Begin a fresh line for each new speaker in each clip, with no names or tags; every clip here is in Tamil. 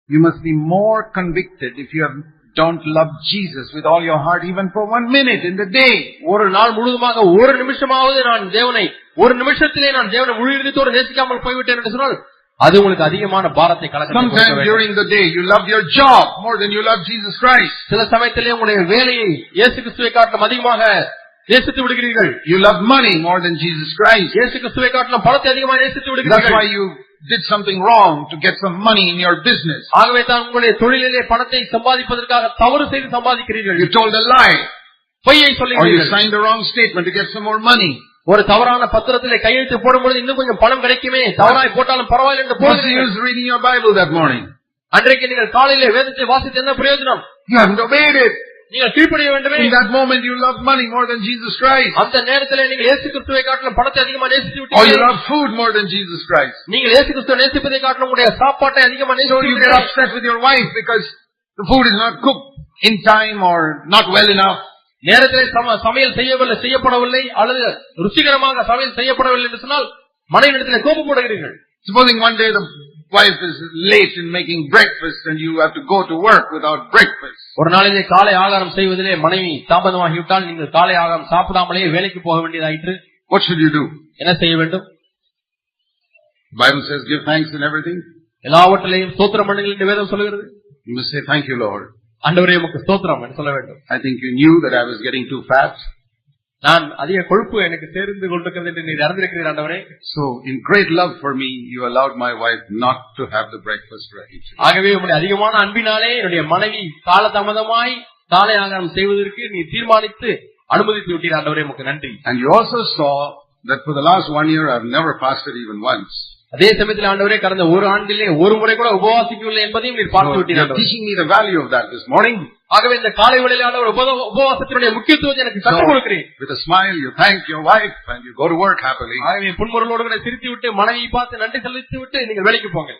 You must be more convicted if you don't love Jesus with all your heart even for 1 minute in the day.
ஒரு நாள் முழுவதுமாக ஒரு நிமிஷமாவது நான் தேவனை ஒரு நிமிஷத்திலே நான் தேவனை முழு இதயத்தோடு நேசிக்காமல் போய்விட்டேன் என்று சொன்னால் அது உங்களுக்கு அதிகமான பாரத்தை கலக்க.
Sometime during the day you love your job more than you love Jesus Christ.
சில சமயத்திலே உங்களுடைய வேலையை இயேசு கிறிஸ்துவை காட்டிலும் அதிகமாக நேசித்து விடுகிறீர்கள்.
You love money more than Jesus Christ.
இயேசு கிறிஸ்துவை காட்டிலும் பணத்தை அதிகமாக நேசித்து விடுகிறீர்கள்.
That's why you did something wrong to get some money in your business.
ஆகவே தான் உங்களுடைய தொழிலிலே பணத்தை சம்பாதிப்பதற்காக தவறு செய்து சம்பாதிக்கிறீர்கள்.
You told a lie.
பொய்யை சொல்லுகிறீர்கள்.
Or you signed the wrong statement to get some more money.
ஒரு தவறான பத்திரத்திலே கையெழுத்து போடும்போது இன்னும் கொஞ்சம் பணம் கிடைக்குமே, தவறாய் போட்டாலும் பரவாயில்லை என்று போடுகிறீர்கள்.
What's the use reading your Bible that morning?
அன்றைக்கு நீங்கள் காலையிலே வேதத்தை வாசித்து என்ன பிரயோஜனம்?
You haven't obeyed it.
நீங்கள் கீழ்ப்படிய வேண்டுமே.
In that moment you love money more than Jesus Christ.
அந்த நேரத்திலே நீங்கள் இயேசு கிறிஸ்துவை காட்டிலும் பணத்தை அதிகமாக நேசித்து விட்டீர்கள்.
Or you love food more than Jesus Christ.
நீங்கள் இயேசு கிறிஸ்துவை நேசிப்பதை காட்டிலும் உங்களுடைய சாப்பாட்டை அதிகமாக நேசித்து
you get upset with your wife because the food is not cooked in time or not well enough.
நேரத்திலே சமையல் செய்யப்படவில்லை அல்லது ருசிகரமாக சமையல் செய்யப்படவில்லை என்று சொன்னால் மனைவியிடத்திலே கோபப்படுகிறீர்கள்.
Supposing one day the wife is late in making breakfast and you have to go to work without breakfast.
ஒரு நாளிலே காலை ஆகாரம் செய்வதிலே மனைவி தாமதமாகிவிட்டால் நீங்கள் காலை ஆகாரம் சாப்பிடாமலே வேலைக்கு போக வேண்டியதாயிற்று.
What should you do?
என்ன செய்ய வேண்டும்?
Bible says give thanks in everything.
எல்லாவற்றிலேயும் ஸ்தோத்திரம் பண்ணுங்கள் என்று வேதம் சொல்கிறது.
You must say thank you Lord.
ஆண்டவரே உமக்கு ஸ்தோத்திரம் என்று சொல்ல வேண்டும்.
I think you knew that I was getting too fat.
நான் அதிக கொழுப்பு எனக்கு சேர்ந்து கொண்டிருக்கிறது என்று நீர் அறிந்திருக்கிறீர் ஆண்டவரே.
So in great love for me you allowed my wife not to have the breakfast ready.
ஆகவே உம்முடைய அதிகமான அன்பினாலே என்னுடைய மனைவி காலதாமதமாய் காலை ஆகாரம் செய்வதற்கு நீ தீர்மானித்து அனுமதித்து விட்டீர் ஆண்டவரே உமக்கு நன்றி.
And you also saw that for the last 1 year I have never fasted even once.
அதே சமயத்தில் ஆண்டவரே கடந்த ஒரு ஆண்டிலே ஒரு முறை கூட உபவாசிக்கவில்லை என்பதையும் நீர் பார்த்து விட்டீர்கள்.
Teaching me the value of that this morning.
ஆகவே இந்த காலை வேளையிலே ஆண்டவர் உபவாசத்தினுடைய முக்கியத்துவத்தை எனக்கு கற்றுக் கொடுக்கிறீர்.
With a smile you thank your wife and you go to work happily.
ஆகவே புன்முறுவலோடு கூட சிரித்து விட்டு மனைவியை பார்த்து நன்றி செலுத்தி விட்டு நீங்கள் வேலைக்கு போங்க.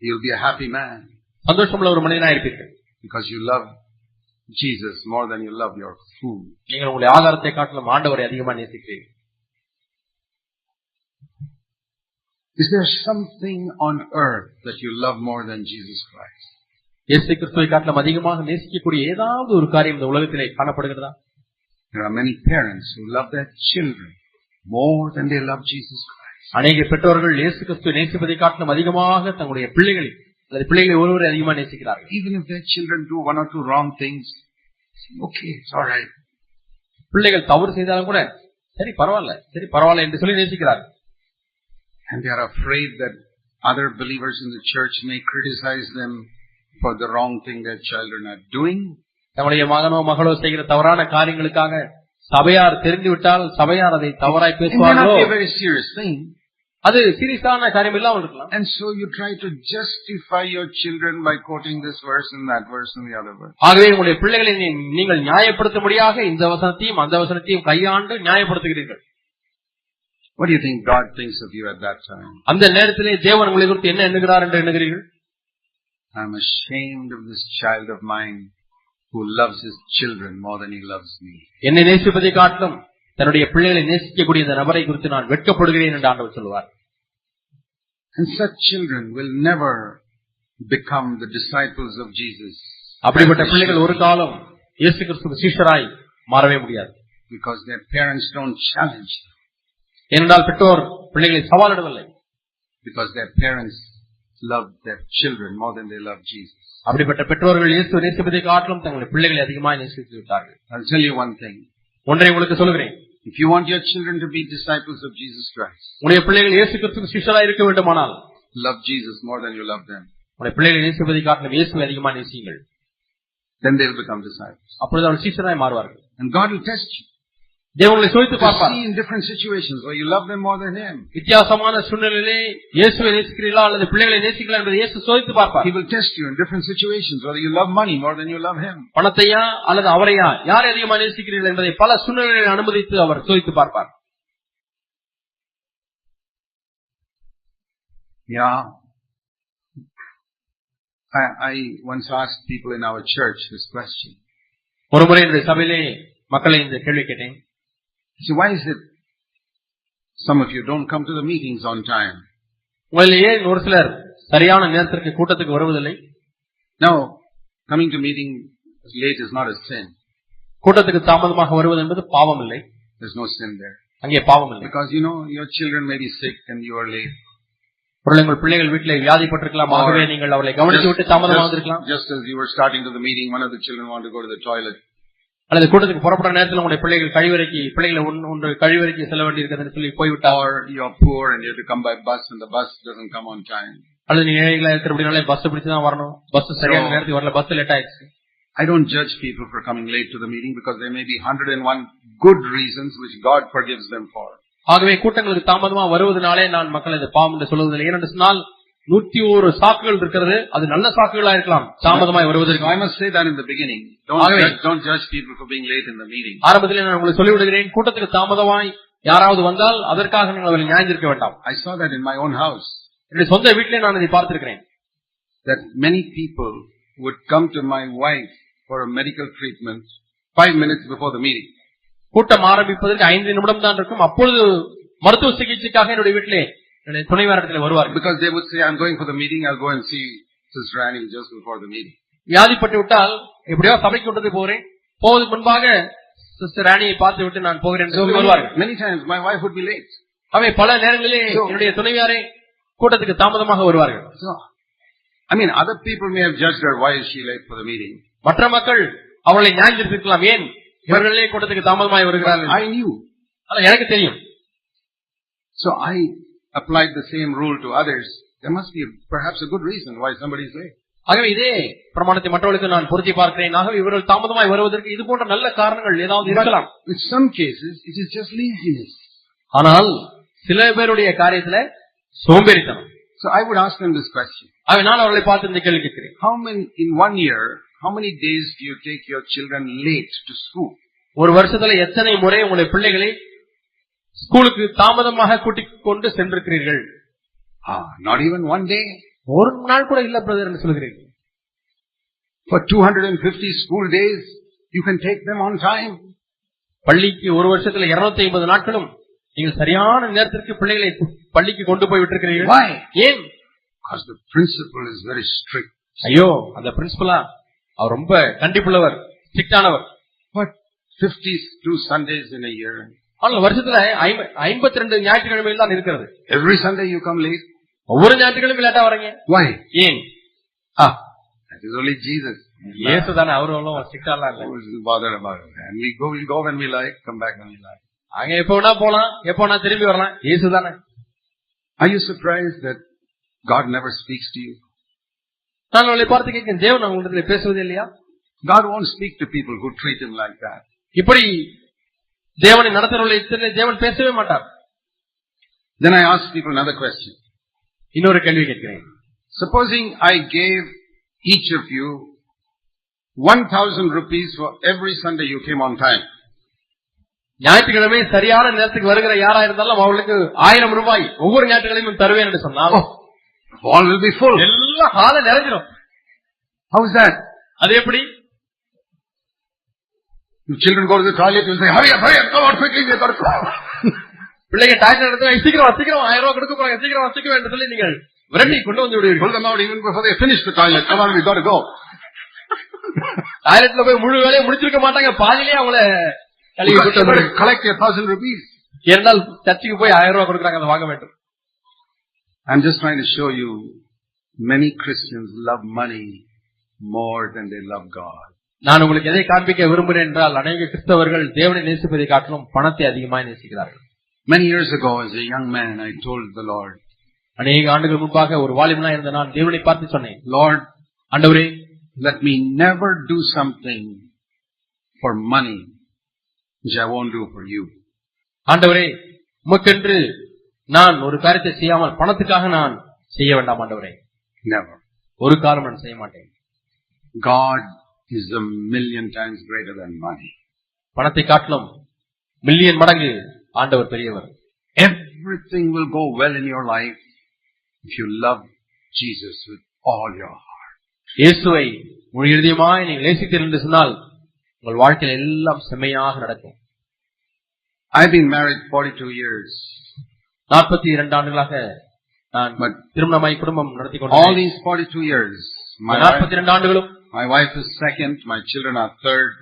You'll be a happy man.
சந்தோஷமுள்ள ஒரு மனிதனாய் இருப்பீர்கள்.
Because you love Jesus more than you love your food.
நீங்கள் உங்களுடைய ஆகாரத்தை காட்டிலும் ஆண்டவரை அதிகமாக நேசிக்கிறீர்கள்.
Is there something on earth that you love more than Jesus Christ?
இயேசு கிறிஸ்துவை காட்டிலும் அதிகமாக நேசிக்கக்கூடிய ஏதாவது ஒரு காரியம் இந்த உலகத்திலே காணப்படுகிறதா?
There are many parents who love their children more than they love Jesus Christ.
அநேக பெற்றோர்கள் இயேசு கிறிஸ்துவை நேசிப்பதை காட்டிலும் அதிகமாக தங்களுடைய பிள்ளைகளை அல்லது பிள்ளைகளை ஒருவரை அதிகமாக நேசிக்கிறார்கள்.
Even if their children do 1 or 2 wrong things, okay, it's all right.
பிள்ளைகள் தவறு செய்தாலும் கூட சரி பரவாயில்லை என்று சொல்லி நேசிக்கிறார்கள்.
And they are afraid that other believers in the church may criticize them for the wrong thing their children are doing.
தங்களுடைய மகனோ மகளோ செய்கிற தவறான காரியங்களுக்காக சபையார் தெரிந்துவிட்டால் சபையார் அதை தவறாய் பேசுவார்களோ?
It may not be a very serious thing.
அது சீரியஸான காரியம் இல்லாமல் இருக்கலாம்.
And so you try to justify your children by quoting this verse and that verse and the other verse.
ஆகவே உங்களுடைய பிள்ளைகளை நீங்கள் நியாயப்படுத்தும்படியாக இந்த வசனத்தையும் அந்த வசனத்தையும் கையாண்டு நியாயப்படுத்துகிறீர்கள்.
What do you think God thinks of you at that time?
அந்த நேரத்திலே தேவன் உங்களை குறித்து என்ன எண்ணுகிறார் என்று எண்ணுகிறீர்கள்?
I'm ashamed of this child of mine who loves his children more than he loves me.
என்னை நேசிப்பதை காட்டிலும் தன்னுடைய பிள்ளைகளை நேசிக்கக்கூடிய இந்த நபரை குறித்து நான் வெட்கப்படுகிறேன் என்று ஆண்டவர் சொல்வார்.
And such children will never become the disciples of Jesus.
அப்படிப்பட்ட பிள்ளைகள் ஒரு காலம் இயேசு கிறிஸ்துவின் சீஷராய் மாறவே முடியாது.
Because their parents don't challenge them.
ஏனென்றால் பெற்றோர் பிள்ளைகளை சவாலிடவில்லை.
Because their parents love their children more than they love Jesus.
அப்படிப்பட்ட பெற்றோர்கள் இயேசுவை நேசிப்பதை காட்டிலும் தங்களுடைய பிள்ளைகளை அதிகமாக நேசித்து விட்டார்கள்.
I'll tell you one thing.
ஒன்றை உங்களுக்கு சொல்கிறேன்.
If you want your children to be disciples of Jesus Christ,
உங்களுடைய பிள்ளைகள் இயேசு கிறிஸ்துவின் சீஷராய் இருக்க வேண்டுமானால்
love Jesus more than you love them.
உங்களுடைய பிள்ளைகளை நேசிப்பதை காட்டிலும் இயேசுவை அதிகமாக நேசியுங்கள்.
Then they will become disciples.
அப்பொழுது அவர்கள் சீஷராய் மாறுவார்கள்.
And God will test you.
தேவனை சோதித்து பார்ப்பார்.
See in different situations where you love them more than him.
வித்தியாசமான சூழ்நிலையிலே இயேசுவை நேசிக்கிறீர்களா அல்லது பிள்ளைகளை நேசிக்கிறீர்களா என்பதை இயேசு சோதித்து பார்ப்பார்.
He will test you in different situations whether you love money more than you love him.
பணத்தையா அல்லது அவரையா யாரை அதிகமாக நேசிக்கிறீர்கள் என்பதை பல சூழ்நிலைகளை அனுமதித்து அவர் சோதித்து பார்ப்பார்.
Yeah. I once asked people in our church this question.
ஒருமுறை இந்த சபையிலே மக்களை இந்த கேள்வி கேட்டேன்.
So why is it some of you don't come to the meetings on time?
உங்களில் ஏன் ஒரு சிலர் சரியான நேரத்திற்கு கூட்டத்துக்கு வருவதில்லை.
Now, coming to meeting late is not a sin.
கூட்டத்துக்கு தாமதமாக வருவது என்பது பாவம் இல்லை.
There's no sin there.
அங்கே பாவம் இல்லை.
Because your children may be sick and you are late.
உங்கள் பிள்ளைகள் வீட்டிலே வியாதிப்பட்டிருக்கலாம், ஆகவே நீங்கள் அவளை கவனித்து விட்டு தாமதமாக வந்திருக்கலாம்.
Just as you were starting to the meeting, one of the children wanted to go to the toilet.
அல்லது கூட்டத்துக்கு புறப்பட நேரத்தில் உங்களுடைய பிள்ளைகள் கழிவறைக்கு செல்ல வேண்டியிருக்கிறது சொல்லி போய்விட்டார்.
Or you are poor and you have to come by bus and the bus doesn't come on time.
அல்லது நீ ஏழைகளா இருக்கிறபடினாலே பஸ் பிடிச்சுதான் வரணும், பஸ் சரியான நேரத்துக்கு வரல, பஸ் லேட் ஆயிடுச்சு.
I don't judge people for coming late to the meeting because there may be 101 good reasons which God forgives them for.
ஆகவே கூட்டங்களுக்கு தாமதமா வருவதனாலே நான் மக்கள் இது பாவம் என்று சொல்வதில்லை. ஏனென்று சொன்னால் 101 சாக்குகள் இருக்கிறது, அது நல்ல சாக்குகளா இருக்கலாம் தாமதமாய் வருவதற்கு.
I must say that in the beginning. Don't judge people for being late in the meeting.
ஆரம்பத்தில் நான் உங்களுக்கு சொல்லிவிடுகிறேன், கூட்டத்துக்கு தாமதமாய் யாராவது வந்தால் அதற்காக நீங்கள் அவரை நியாயந்திருக்க வேண்டாம்.
I saw that in my own house.
என்னுடைய சொந்த வீட்டிலே நான் இதை பார்த்திருக்கிறேன்.
That many people would come to my wife for a medical treatment 5 minutes before the meeting.
கூட்டம் ஆரம்பிப்பதற்கு 5 நிமிடம் தான் இருக்கும். அப்பொழுது மருத்துவ சிகிச்சைக்காக என்னுடைய வீட்டிலே என்னுடைய துணைவியாரிடத்தில் வருவார்கள்.
Because they would say, I'm going for the meeting, I'll go and see Sister Annie just before the meeting.
வியாதிப்பட்டு விட்டால் எப்படியோ சபைக்கு விட்டது போறேன், போவதற்கு முன்பாக சிஸ்டர் ஆனியை பார்த்து விட்டு நான் போகிறேன் என்று சொல்வார்கள்.
Many times my wife would be late.
அவை பல நேரங்களிலே என்னுடைய துணைவியாரே கூட்டத்துக்கு தாமதமாக வருவார்கள்.
Other people may have judged her, why is she late for the meeting?
மற்ற மக்கள் அவளை நியாயந்திருக்கலாம், ஏன் இவர்களே கூட்டத்துக்கு தாமதமாய் வருகிறார்கள்.
I knew.
எனக்கு தெரியும்.
So I applied the same rule to others. There must be perhaps a good reason why somebody is late.
ஆகவே இதே பிரமாணத்தை மற்றவர்களுக்கு நான் பொருத்தி பார்க்கிறேன். ஆகவே இவர்கள் தாமதமாய் வருவதற்கு இது போன்ற நல்ல காரணங்கள் ஏதாவது இருக்கலாம்.
In some cases it is just laziness.
ஆனால் சில பேருடைய காரியத்துல சோம்பேறித்தனம்.
So I would ask them this question.
ஆகவே நான் அவர்களை பார்த்து இந்த கேள்வி கேட்கிறேன்.
In 1 year, how many days do you take your children late to school?
ஒரு வருஷத்துல எத்தனை முறை உங்களுடைய பிள்ளைகளை ஸ்கூலுக்கு தாமதமாக கூட்டிக் கொண்டு சென்றிருக்கிறீர்கள்?
Not even 1 day.
ஒரு நாள் கூட இல்ல பிரதர் என்று சொல்கிறீர்கள்.
For 250 school days, you can take them on time.
பள்ளிக்கு ஒரு வருஷத்துல 250 நாட்களும் நீங்கள் சரியான நேரத்திற்கு பிள்ளைகளை பள்ளிக்கு கொண்டு போய் விட்டிருக்கிறீர்கள்.
Why?
ஏன்?
Because the principal is very strict.
ஐயோ, அந்த பிரின்சிபலா அவர் ரொம்ப கண்டிப்புள்ளவர், ஸ்ட்ரிக்ட் ஆனவர்.
But 52 Sundays in a year.
ஆனால் வருஷத்துல 52 ஞாயிற்றுக்கிழமைகள் தான் இருக்கிறது.
Every Sunday you come late.
ஒவ்வொரு ஞாயிற்றுக்கிழமையும் லேட்டா வரீங்க.
Why?
ஏன்?
That is only Jesus.
இயேசு தானே, அவரு அவ்வளவு ஸ்ட்ரிக்டா இல்ல.
We'll bother about it. And we'll go when we like, come back when we like.
அங்க எப்ப வேணா போலாம், எப்ப வேணா திரும்பி வரலாம். இயேசு தானே.
Are you surprised that God never speaks to you?
நான் உங்களை பார்த்து கேட்கிறேன், தேவன் உங்களிடத்துல பேசுவது இல்லையா?
God won't speak to people who treat him like that.
இப்படி தேவனை நடத்துறவர்களை தேவன் பேசவே மாட்டார்.
Then I ask people another question.
இன்னொரு கேள்வி கேட்கிறேன்.
Supposing I gave each of you 1,000 rupees for every Sunday you came on time.
ஞாயிற்றுக்கிழமை சரியான நேரத்துக்கு வருகிற யாரா இருந்தாலும் அவர்களுக்கு 1000 ரூபாய் ஒவ்வொரு ஞாயிற்றுக்கிழமையும் தருவேன் என்று சொன்னால்,
all will be full.
எல்லாம் ஹால நிறைஞ்சிடும்.
How is that?
அது எப்படி?
If children go to the toilet, you say, hurry up, come on quickly, we got to go.
பிள்ளைங்க டாய்லெட் எடுத்து சீக்கிரம் 1000 ரூபாய் கொடுக்க போறாங்க, சீக்கிரம் வச்சுக்க வேண்டும் சொல்லி நீங்கள் விரட்டி கொண்டு வந்து விடுவீர்கள்.
Pull them out even before they finish the toilet. Come on, we got to go.
டாய்லெட்ல போய் முழு வேலையை முடிச்சிருக்க மாட்டாங்க, பாதியிலே அவங்கள கழுவி கூட்டு வந்து
collect your 1,000 rupees.
ஏனால் சர்ச்சுக்கு போய் 1000 ரூபாய் கொடுக்குறாங்க, அதை வாங்க வேண்டும்.
I'm just trying to show you many Christians love money more than they love God.
நான் உங்களுக்கு எதை காண்பிக்க விரும்புகிறேன் என்றால், அநேக கிறிஸ்தவர்கள் தேவனை நேசிப்பதை காட்டிலும் பணத்தை அதிகமாக நேசிக்கிறார்கள்.
Many years ago, as a young man, I told the Lord,
அநேக ஆண்டுகள் முன்பாக ஒரு வாலிபனா இருந்த நான் தேவனை பார்த்து சொன்னேன்,
Lord,
ஆண்டவரே,
let me never do something for money which I won't do for you.
ஆண்டவரே, உமக்கென்று நான் ஒரு காரியத்தை செய்யாமல் பணத்துக்காக நான் செய்ய வேண்டாம் ஆண்டவரே.
Never.
ஒரு காலம் நான் செய்ய மாட்டேன்.
God is 1,000,000 times greater than money.
பணத்தை காட்டிலும் மில்லியன் மடங்கு ஆண்டவர் பெரியவர்.
Everything will go well in your life if you love Jesus with all your heart.
இயேசுவை முழு இதயமாய் நீங்கள் நேசித்தீர்கள் என்று சொன்னால் உங்கள் வாழ்க்கையில் எல்லாம் செம்மையாக நடக்கும்.
I've been married 42 years.
42 ஆண்டுகளாக நான் திருமணமாய் குடும்பம் நடத்தி
all
கொண்டேன்.
these 42 years,
42 ஆண்டுகளும்
my wife is second, my children are third,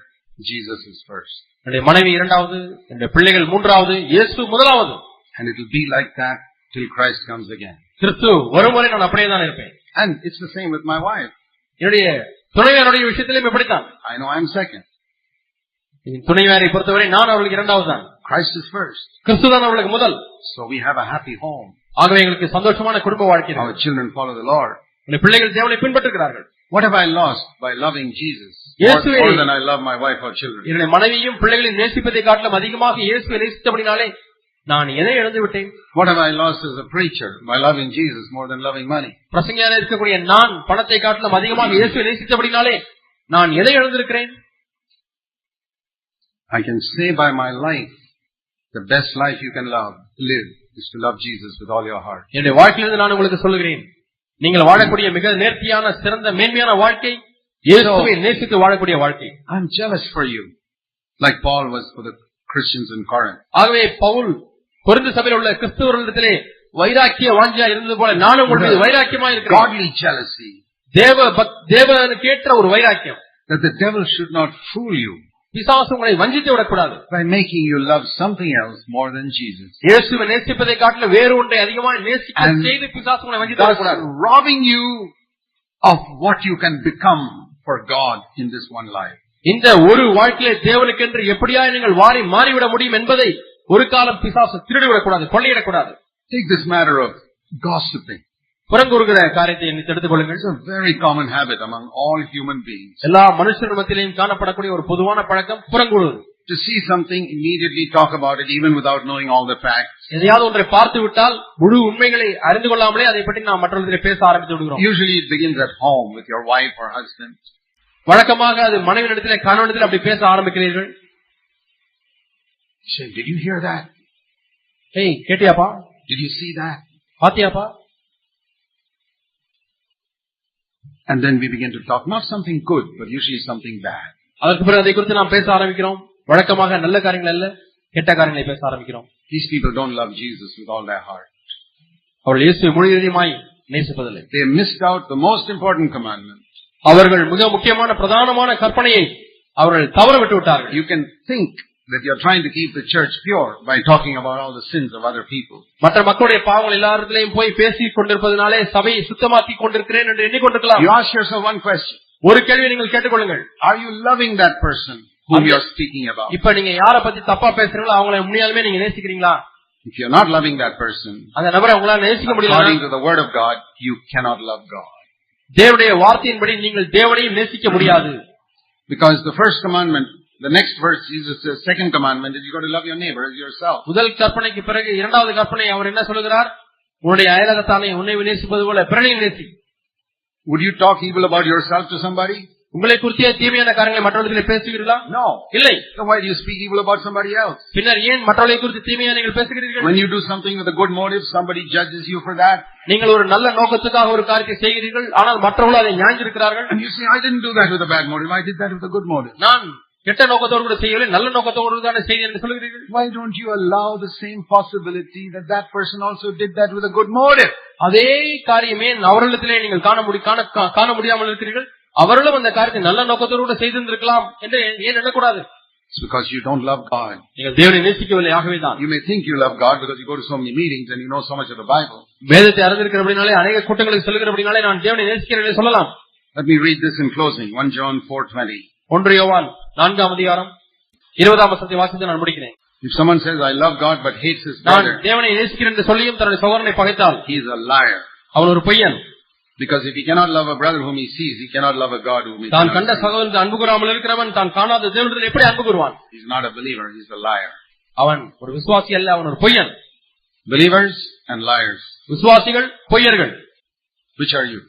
Jesus is first.
என்னுடைய மனைவி இரண்டாவது, என்னுடைய பிள்ளைகள் மூன்றாவது, இயேசு முதலாவது.
And it will be like that till Christ comes again.
கிறிஸ்து வருமுறை நான் அப்படியே தான் இருப்பேன்.
And it's the same with my wife.
என்னுடைய துணைவியாருடைய விஷயத்திலும் இப்படித்தான்.
I know I'm second.
துணைவியாரை பொறுத்தவரை நான் அவர்களுக்கு இரண்டாவது தான்.
Christ is first.
கிறிஸ்து தான் அவர்களுக்கு முதல்.
So we have a happy home.
ஆகவே எங்களுக்கு சந்தோஷமான குடும்ப வாழ்க்கை.
Our children follow the Lord.
என்னுடைய பிள்ளைகள் தேவனை பின்பற்றுகிறார்கள்.
What have I lost by loving Jesus more than I love my wife or children?
என்னுடைய மனைவியும் பிள்ளைகளையும் நேசிப்பதை காட்டிலும் அதிகமாக இயேசுவை நேசித்தபடினாலே நான் எதை இழந்து விட்டேன்?
What have I lost as a preacher by loving Jesus more than loving money?
பிரசங்கியாளராக இருக்கக்கூடிய நான் பணத்தை காட்டிலும் அதிகமாக இயேசுவை நேசித்தபடினாலே நான் எதை இழந்திருக்கிறேன்?
I can say by my life, the best life you can live is to love Jesus with all your heart.
என்னுடைய வாழ்க்கையிலிருந்து நான் உங்களுக்கு சொல்லுகிறேன், நீங்கள் வாழக்கூடிய மிக நேர்த்தியான சிறந்த மேன்மையான வாழ்க்கை இயேசுவை நேசித்து வாழக்கூடிய வாழ்க்கை.
I'm jealous for you, like Paul was for the Christians in Corinth.
ஆகவே பவுல் கொரிந்து சபையில் உள்ள கிறிஸ்தவர்களிடத்திலே வைராக்கிய வாஞ்சையா இருந்தது போல நானும் உங்களுக்கு வைராக்கியமா இருக்கிறேன்.
Godly jealousy,
தேவனுக்கு ஏற்ற ஒரு வைராக்கியம்.
that the devil should not fool you
பிசாசு உங்களை வஞ்சித்து விடக்கூடாது.
by making you love something else more than Jesus.
இயேசுவை நேசிப்பதை காட்டிலும் வேறு ஒன்றை அதிகமாக நேசிக்க செய்து பிசாசு உங்களை வஞ்சித்து விடக்கூடாது.
Robbing you of what you can become for God in this one life.
இந்த ஒரு வாழ்க்கையிலே தேவனுக்கென்று எப்படியா நீங்கள் மாறிவிட முடியும் என்பதை ஒரு காலம் பிசாசு திருடிவிடக்கூடாது, கொள்ளையிடக்கூடாது.
Take this matter of gossiping.
புறங்கூறுகிற காரியத்தை எண்ணித்து எடுத்துக் கொள்ளுங்கள்.
It's a very common habit among all human beings.
எல்லா மனுஷர் மத்தியிலும் காணப்படக்கூடிய ஒரு பொதுவான பழக்கம் புறங்கூறுவது.
To see something, immediately talk about it even without knowing all the facts.
எதையாவது ஒன்றை பார்த்து விட்டால் முழு உண்மைகளை அறிந்து கொள்ளாமலே அதை பற்றி நாம் மற்றவர்களிடம் பேச ஆரம்பித்து விடுகிறோம்.
Usually it begins at home with your wife or husband.
வழக்கமாக அது மனைவியிடத்திலே கணவனிடத்திலே அப்படி பேச ஆரம்பிக்கிறீர்கள்.
Say, did you hear that?
ஏய் கேட்டியாப்பா?
Did you see that?
பாத்தியாப்பா?
And then we begin to talk, not something good, but usually something bad.
அதற்கு பிறகு அதை குறித்து நாம் பேச ஆரம்பிக்கிறோம். வழக்கமாக நல்ல காரியங்கள் அல்ல, கெட்ட காரியங்களை பேச ஆரம்பிக்கிறோம்.
These people don't love Jesus with all their heart.
அவர்கள் இயேசுவை முழுவதுமாய் நேசிப்பதில்லை.
They missed out the most important commandment.
அவர்கள் மிக முக்கியமான பிரதானமான கற்பனையை அவர்கள் தவற விட்டு விட்டார்கள்.
You can think that you are trying to keep the church pure by talking about all the sins of other people.
மற்ற மக்களுடைய பாவங்கள் எல்லாரிடத்திலும் போய் பேசிக் கொண்டிருப்பதனாலே சபையை சுத்தமாக்கி கொண்டிருக்கிறேன் என்று எண்ணிக்கொண்டிருக்கலாம்.
You ask yourself one question.
ஒரு கேள்வியை நீங்கள் கேட்டுக்கொள்ளுங்கள்.
Are you loving that person whom you are speaking about?
இப்ப நீங்க யாரை பத்தி தப்பா பேசுறீங்களோ அவங்களை உண்மையாலுமே நீங்க நேசிக்கிறீங்களா?
If you are not loving that person,
அந்த நபரை உங்களால நேசிக்க முடியல.
According to the word of God, you cannot love God.
தேவனுடைய வார்த்தையின்படி நீங்கள் தேவனையும் நேசிக்க முடியாது.
Because the first commandment, the next verse, Jesus says, second commandment is you got to love your neighbor as yourself.
முதல் கற்பனைக்கு பிறகு இரண்டாவது கற்பனை அவர் என்ன சொல்கிறார்? உன்னுடைய அயலகத்தானை உன்னை நேசிப்பது போல பிறனையும் நேசி.
Would you talk evil about yourself to somebody?
உங்களை குறித்த தீமையான காரியங்களை மற்றவர்களிடம் பேசுகிறீர்களா?
No.
இல்லை.
So why do you speak evil about somebody else?
பின்னர் ஏன் மற்றவர்களை குறித்து தீமையாக நீங்கள் பேசுகிறீர்கள்?
When you do something with a good motive, somebody judges you for that.
நீங்கள் ஒரு நல்ல நோக்கத்துக்காக ஒரு காரியத்தை செய்கிறீர்கள், ஆனால் மற்றவர்கள் அதை நியாயஞ்சிருக்கிறார்கள்.
And you say, I didn't do that with a bad motive, I did that with a good motive.
நான் கெட்ட நோக்கத்தோடு கூட செய்யவில்லை, நல்ல நோக்கத்தோடு தான் செய்தேன் என்று சொல்கிறீர்கள்.
Why don't you allow the same possibility that that person also did that with a good motive?
அதே காரியமே அவர்களிடத்திலே நீங்கள் காண முடியாமல் இருக்கிறீர்கள். அவர்களும் அந்த காரியத்தை நல்ல நோக்கத்தோடு கூட செய்திருந்திருக்கலாம் என்று ஏன் எண்ணக்கூடாது?
It's because you don't love God.
நீங்கள் தேவனை நேசிக்கவில்லை, ஆகவேதான்.
You may think you love God because you go to so many meetings and you know so much of the Bible.
வேதத்தை அறிந்திருக்கிறபடினாலே அநேக கூட்டங்களுக்கு செல்கிறபடினாலே நான் தேவனை நேசிக்கிறேன் என்று சொல்லலாம்.
Let me read this in closing. 1 John 4:20.
1 யோவான் 4ஆம் அதிகாரம் 20ஆம் வசனத்தை வாசித்து நான் முடிக்கிறேன்.
If someone says I love God but hates his
நான்
brother,
தேவனை நேசிக்கிறேன் என்று சொல்லியும் தன்னுடைய சகோதரனை பகைத்தால்
he is a liar.
அவன் ஒரு பொய்யன்.
Because if he cannot love a brother whom he sees, he cannot love a God whom he
தான்
cannot
கண்ட
see.
சகோதரனுக்கு அன்பு கூறாமல் இருக்கிறவன் தான் காணாத தேவனிடத்தில் எப்படி அன்பு கூறுவான்?
He is not a believer, he is a liar.
அவன் ஒரு விசுவாசி அல்ல, அவன் ஒரு பொய்யன்.
Believers and liars.
விசுவாசிகள் பொய்யர்கள்.
Which are you?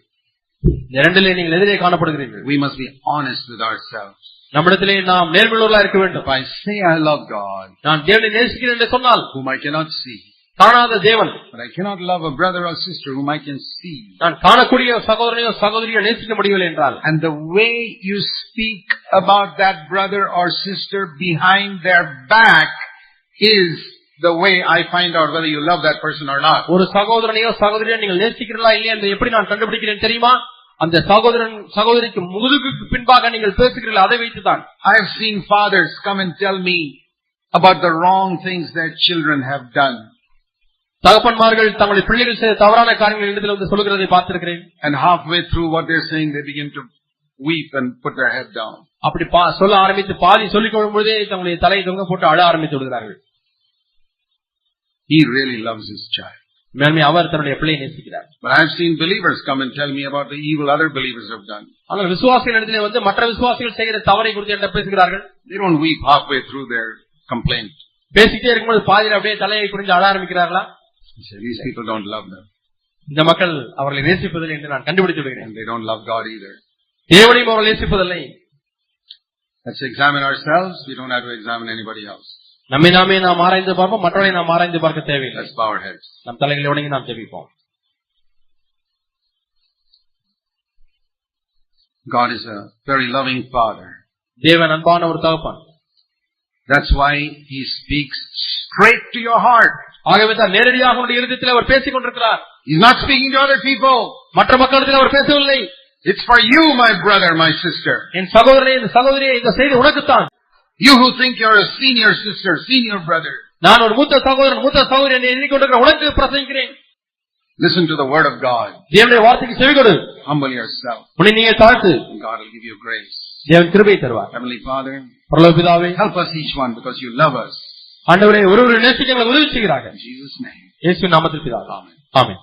இந்த இரண்டிலே நீங்கள் எதிரே காணப்படுகிறீர்கள்.
We must be honest with ourselves.
நம்மிடத்திலே நாம் நேர்மையுள்ளவர்களாக இருக்க வேண்டும்.
If I say I love God,
நான் தேவனை நேசிக்கிறேன் என்று சொன்னால்,
whom I cannot see,
காணாத தேவன்,
but I cannot love a brother or sister whom I can see,
நான் காணக்கூடிய சகோதரனையோ சகோதரியோ நேசிக்க முடியவில்லை என்றால்,
and the way you speak about that brother or sister behind their back is the way I find out whether you love that person or not.
ஒரு சகோதரனையோ சகோதரியோ நீங்கள் நேசிக்கிறீர்களா இல்லையா என்று எப்படி நான் கண்டுபிடிக்கிறேன் தெரியுமா? அந்த சகோதரிக்கு முதுகுக்கு பின்பாக நீங்கள் பேசுகிறீர்கள், அதை வைத்துதான்.
I have seen fathers come and tell me about the wrong things their children have done.
தகப்பன்மார்கள் தங்களுடைய பிள்ளைகள் செய்த தவறான காரியங்கள் இடத்தில் வந்து சொல்கிறதை பார்த்திருக்கிறேன்.
And halfway through what they're saying, they begin to weep and put their head down.
அப்படி சொல்ல ஆரம்பித்து பாதி சொல்லிக் கொள்ளும்போதே தங்களுடைய தலையை தொங்க போட்டு அழ ஆரம்பித்து விடுகிறார்கள்.
He really loves his child.
மேன்மை அவர் தன்னுடைய பிள்ளையை நேசிக்கிறார்.
But I have seen believers come and tell me about the evil other believers have done.
ஆனால் விசுவாசிகள் இடத்திலே வந்து மற்ற விசுவாசிகள் செய்கிற தவறை குறித்து என்ன பேசுகிறார்கள்?
They don't weep halfway through their complaint.
பேசிட்டே இருக்கும்போது பாதியில் அப்படியே தலையை குறித்து அழ ஆரம்பிக்கிறார்களா?
These people don't love them.
இந்த மக்கள் அவர்களை நேசிப்பதில்லை என்று நான் கண்டுபிடித்து விடுகிறேன்.
They don't love God either.
தேவனையும் அவர்கள் நேசிப்பதில்லை.
Let's examine ourselves. We don't have to examine anybody else.
நம்மை நாமே நாம் ஆராய்ந்து பார்ப்போம், மற்றவரை நாம் ஆராய்ந்து பார்க்க தேவையில்லை.
Let's bow our heads.
நம் தலைகளை வணங்கி நாம் ஜெபிப்போம்.
God is a very loving Father.
தேவன் அன்பான ஒரு தகப்பன்.
That's why He speaks straight to your heart.
ஆகவே தான் நேரடியாக உங்களுடைய இருதயத்தில் அவர் பேசிக் கொண்டிருக்கிறார்.
He's not speaking to other people.
மற்ற மக்களிடத்தில் அவர் பேசவில்லை.
It's for you, my brother, my sister.
என் சகோதரனே, இந்த சகோதரியே, இந்த செய்தி உனக்குத்தான்.
You who think you're a senior sister, senior brother.
நான் ஒரு மூத்த சகோதரன், மூத்த சகோதரி என்று எண்ணிக்கொண்டிருக்கிற உனக்கு பிரசங்கிக்கிறேன்.
Listen to the word of God.
தேவனுடைய வார்த்தைக்கு செவிகொடு.
Humble yourself.
உன்னை நீயே தாழ்த்து.
God will give you grace.
தேவன் கிருபை தருவார்.
Heavenly Father,
பரலோக பிதாவே,
help us each one because you love us.
ஆண்டவரே, ஒருவரை நேசிக்க எங்களுக்கு உதவி செய்கிறார்கள்.
In Jesus' name.
இயேசுவின் நாமத்தில் பிதாவே.
Amen.
ஆமென்.